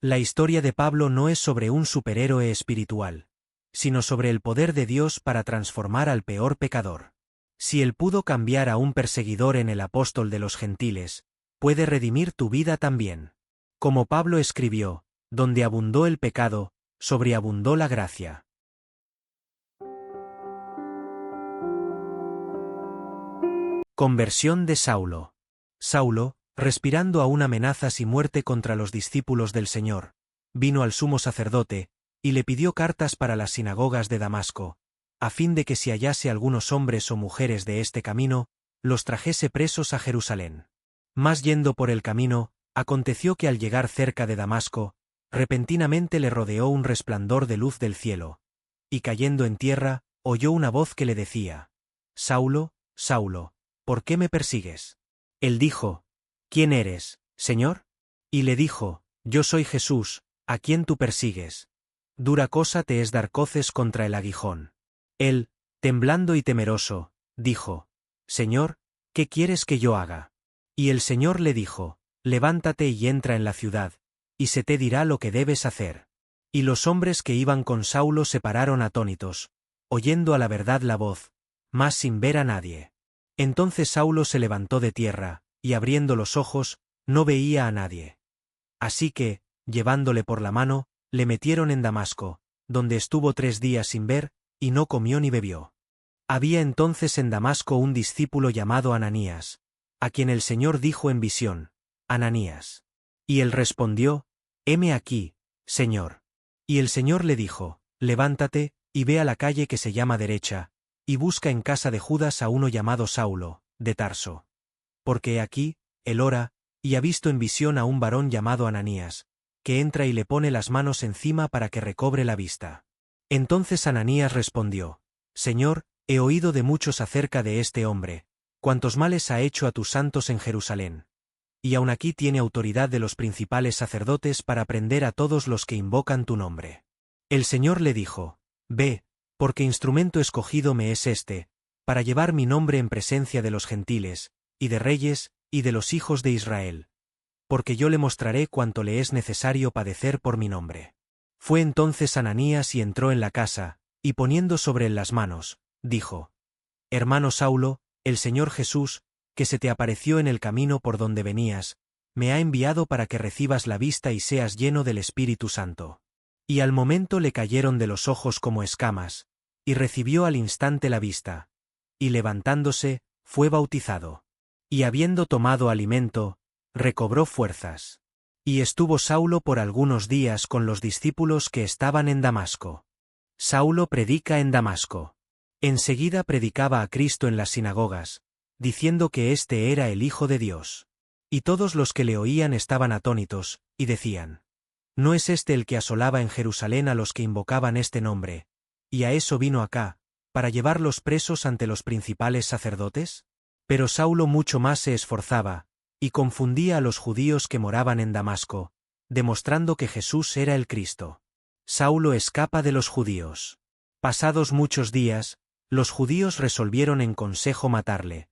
La historia de Pablo no es sobre un superhéroe espiritual, sino sobre el poder de Dios para transformar al peor pecador. Si él pudo cambiar a un perseguidor en el apóstol de los gentiles, puede redimir tu vida también. Como Pablo escribió, donde abundó el pecado, sobreabundó la gracia. Conversión de Saulo. Saulo, respirando aún amenazas y muerte contra los discípulos del Señor, vino al sumo sacerdote, y le pidió cartas para las sinagogas de Damasco, a fin de que si hallase algunos hombres o mujeres de este camino, los trajese presos a Jerusalén. Mas yendo por el camino, aconteció que al llegar cerca de Damasco, repentinamente le rodeó un resplandor de luz del cielo, y cayendo en tierra, oyó una voz que le decía: Saulo, Saulo, ¿por qué me persigues? Él dijo: ¿Quién eres, Señor? Y le dijo: Yo soy Jesús, a quien tú persigues. Dura cosa te es dar coces contra el aguijón. Él, temblando y temeroso, dijo: Señor, ¿qué quieres que yo haga? Y el Señor le dijo: Levántate y entra en la ciudad, y se te dirá lo que debes hacer. Y los hombres que iban con Saulo se pararon atónitos, oyendo a la verdad la voz, mas sin ver a nadie. Entonces Saulo se levantó de tierra, y abriendo los ojos, no veía a nadie. Así que, llevándole por la mano, le metieron en Damasco, donde estuvo 3 días sin ver, y no comió ni bebió. Había entonces en Damasco un discípulo llamado Ananías, a quien el Señor dijo en visión: Ananías. Y él respondió: Heme aquí, Señor. Y el Señor le dijo: Levántate, y ve a la calle que se llama Derecha, y busca en casa de Judas a uno llamado Saulo, de Tarso. Porque he aquí, él ora, y ha visto en visión a un varón llamado Ananías, que entra y le pone las manos encima para que recobre la vista. Entonces Ananías respondió: Señor, he oído de muchos acerca de este hombre, cuantos males ha hecho a tus santos en Jerusalén. Y aun aquí tiene autoridad de los principales sacerdotes para prender a todos los que invocan tu nombre. El Señor le dijo: Ve, porque instrumento escogido me es este, para llevar mi nombre en presencia de los gentiles, y de reyes, y de los hijos de Israel. Porque yo le mostraré cuánto le es necesario padecer por mi nombre. Fue entonces Ananías y entró en la casa, y poniendo sobre él las manos, dijo: Hermano Saulo, el Señor Jesús, que se te apareció en el camino por donde venías, me ha enviado para que recibas la vista y seas lleno del Espíritu Santo. Y al momento le cayeron de los ojos como escamas, y recibió al instante la vista. Y levantándose, fue bautizado. Y habiendo tomado alimento, recobró fuerzas. Y estuvo Saulo por algunos días con los discípulos que estaban en Damasco. Saulo predica en Damasco. Enseguida predicaba a Cristo en las sinagogas, diciendo que éste era el Hijo de Dios. Y todos los que le oían estaban atónitos, y decían: ¿No es este el que asolaba en Jerusalén a los que invocaban este nombre, y a eso vino acá, para llevarlos presos ante los principales sacerdotes? Pero Saulo mucho más se esforzaba, y confundía a los judíos que moraban en Damasco, demostrando que Jesús era el Cristo. Saulo escapa de los judíos. Pasados muchos días, los judíos resolvieron en consejo matarle.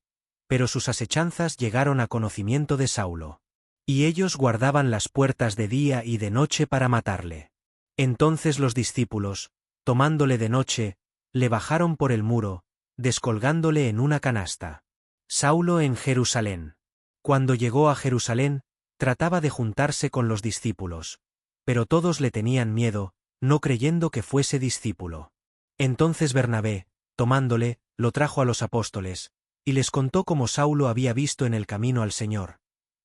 Pero sus asechanzas llegaron a conocimiento de Saulo. Y ellos guardaban las puertas de día y de noche para matarle. Entonces los discípulos, tomándole de noche, le bajaron por el muro, descolgándole en una canasta. Saulo en Jerusalén. Cuando llegó a Jerusalén, trataba de juntarse con los discípulos, pero todos le tenían miedo, no creyendo que fuese discípulo. Entonces Bernabé, tomándole, lo trajo a los apóstoles, y les contó cómo Saulo había visto en el camino al Señor,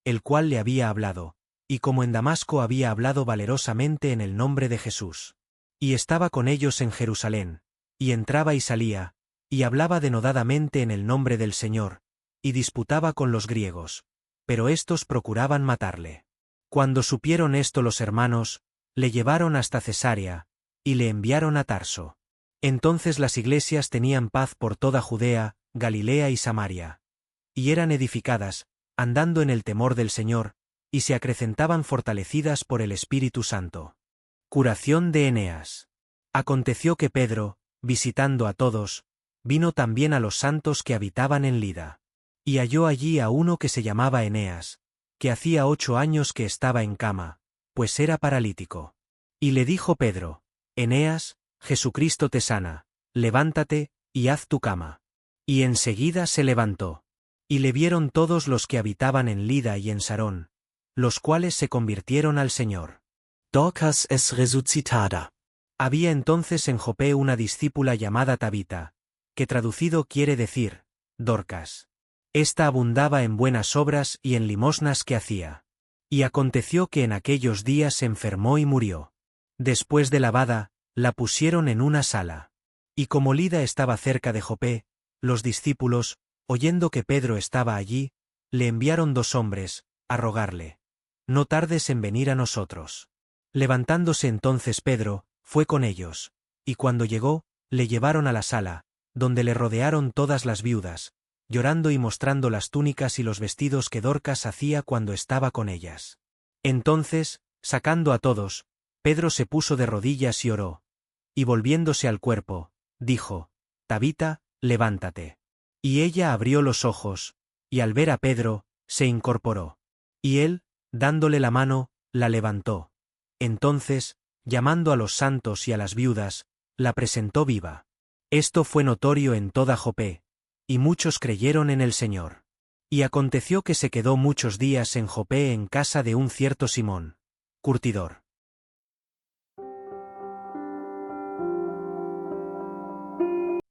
el cual le había hablado, y cómo en Damasco había hablado valerosamente en el nombre de Jesús. Y estaba con ellos en Jerusalén, y entraba y salía, y hablaba denodadamente en el nombre del Señor, y disputaba con los griegos, pero éstos procuraban matarle. Cuando supieron esto los hermanos, le llevaron hasta Cesarea, y le enviaron a Tarso. Entonces las iglesias tenían paz por toda Judea, Galilea y Samaria. Y eran edificadas, andando en el temor del Señor, y se acrecentaban fortalecidas por el Espíritu Santo. Curación de Eneas. Aconteció que Pedro, visitando a todos, vino también a los santos que habitaban en Lida. Y halló allí a uno que se llamaba Eneas, que hacía 8 años que estaba en cama, pues era paralítico. Y le dijo Pedro: Eneas, Jesucristo te sana, levántate, y haz tu cama. Y enseguida se levantó. Y le vieron todos los que habitaban en Lida y en Sarón, los cuales se convirtieron al Señor. Dorcas es resucitada. Había entonces en Jope una discípula llamada Tabita, que traducido quiere decir, Dorcas. Esta abundaba en buenas obras y en limosnas que hacía. Y aconteció que en aquellos días se enfermó y murió. Después de lavada, la pusieron en una sala. Y como Lida estaba cerca de Jope, los discípulos, oyendo que Pedro estaba allí, le enviaron 2 hombres, a rogarle: No tardes en venir a nosotros. Levantándose entonces Pedro, fue con ellos, y cuando llegó, le llevaron a la sala, donde le rodearon todas las viudas, llorando y mostrando las túnicas y los vestidos que Dorcas hacía cuando estaba con ellas. Entonces, sacando a todos, Pedro se puso de rodillas y oró. Y volviéndose al cuerpo, dijo: Tabita, levántate. Y ella abrió los ojos, y al ver a Pedro, se incorporó. Y él, dándole la mano, la levantó. Entonces, llamando a los santos y a las viudas, la presentó viva. Esto fue notorio en toda Jope, y muchos creyeron en el Señor. Y aconteció que se quedó muchos días en Jope en casa de un cierto Simón, curtidor.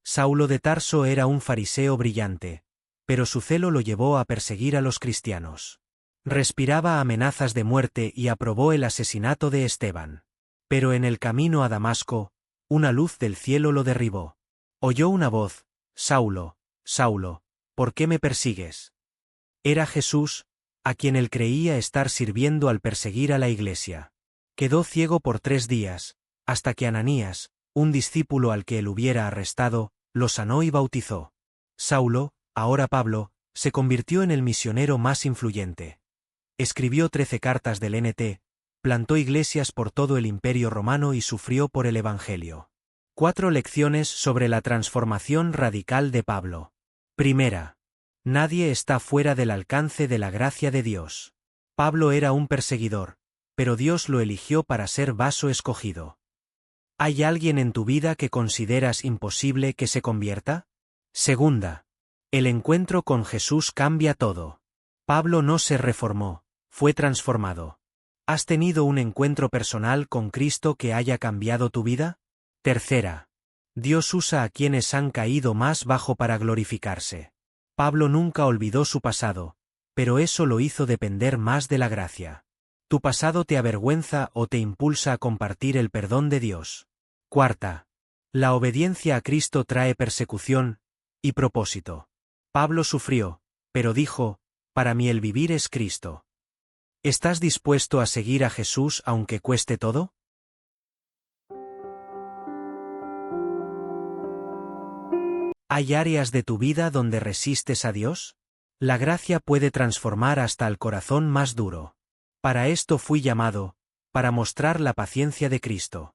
Saulo de Tarso era un fariseo brillante, pero su celo lo llevó a perseguir a los cristianos. Respiraba amenazas de muerte y aprobó el asesinato de Esteban. Pero en el camino a Damasco, una luz del cielo lo derribó. Oyó una voz: Saulo, Saulo, ¿por qué me persigues? Era Jesús, a quien él creía estar sirviendo al perseguir a la iglesia. Quedó ciego por 3 días, hasta que Ananías, un discípulo al que él hubiera arrestado, lo sanó y bautizó. Saulo, ahora Pablo, se convirtió en el misionero más influyente. Escribió 13 cartas del Nt, plantó iglesias por todo el Imperio Romano y sufrió por el Evangelio. 4 lecciones sobre la transformación radical de Pablo. Primera. Nadie está fuera del alcance de la gracia de Dios. Pablo era un perseguidor, pero Dios lo eligió para ser vaso escogido. ¿Hay alguien en tu vida que consideras imposible que se convierta? Segunda. El encuentro con Jesús cambia todo. Pablo no se reformó, fue transformado. ¿Has tenido un encuentro personal con Cristo que haya cambiado tu vida? Tercera. Dios usa a quienes han caído más bajo para glorificarse. Pablo nunca olvidó su pasado, pero eso lo hizo depender más de la gracia. ¿Tu pasado te avergüenza o te impulsa a compartir el perdón de Dios? Cuarta. La obediencia a Cristo trae persecución y propósito. Pablo sufrió, pero dijo: para mí el vivir es Cristo. ¿Estás dispuesto a seguir a Jesús aunque cueste todo? ¿Hay áreas de tu vida donde resistes a Dios? La gracia puede transformar hasta el corazón más duro. Para esto fui llamado, para mostrar la paciencia de Cristo.